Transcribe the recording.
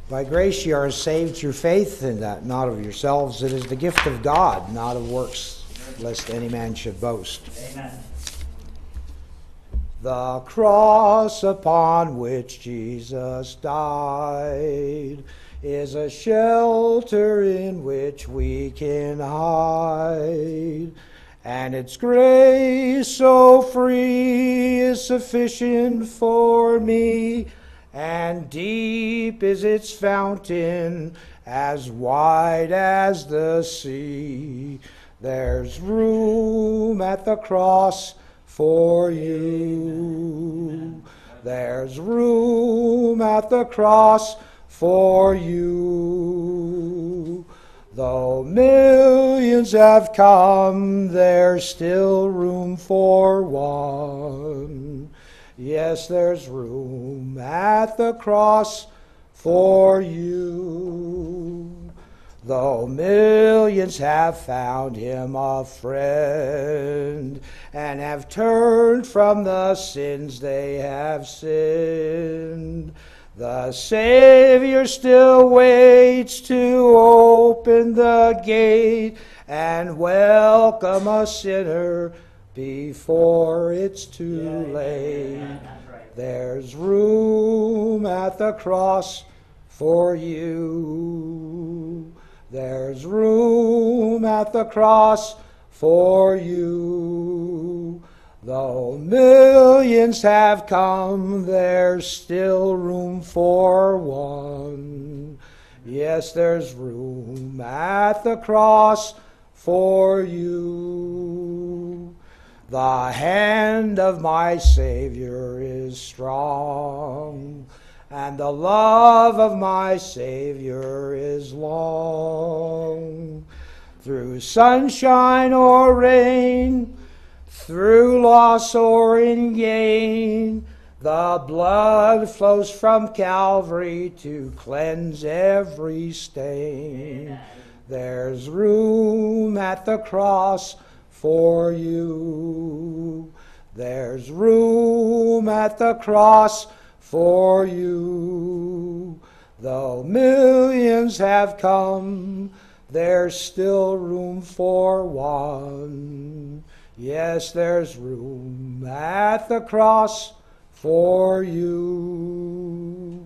By grace ye are saved through faith, and that not of yourselves. It is the gift of God, not of works, lest any man should boast. Amen. The cross upon which Jesus died is a shelter in which we can hide, and its grace so free is sufficient for me, and deep is its fountain, as wide as the sea. There's room at the cross for you. There's room at the cross for you. Though millions have come, there's still room for one. Yes, there's room at the cross for you. Though millions have found him a friend and have turned from the sins they have sinned, the Savior still waits to open the gate and welcome a sinner before it's too late. There's room at the cross for you. There's room at the cross for you. Though millions have come, there's still room for one. Yes, there's room at the cross for you. The hand of my Savior is strong, and the love of my Savior is long. Through sunshine or rain, through loss or in gain, the blood flows from Calvary to cleanse every stain. There's room at the cross for you. There's room at the cross for you. Though millions have come, there's still room for one. Yes, there's room at the cross for you.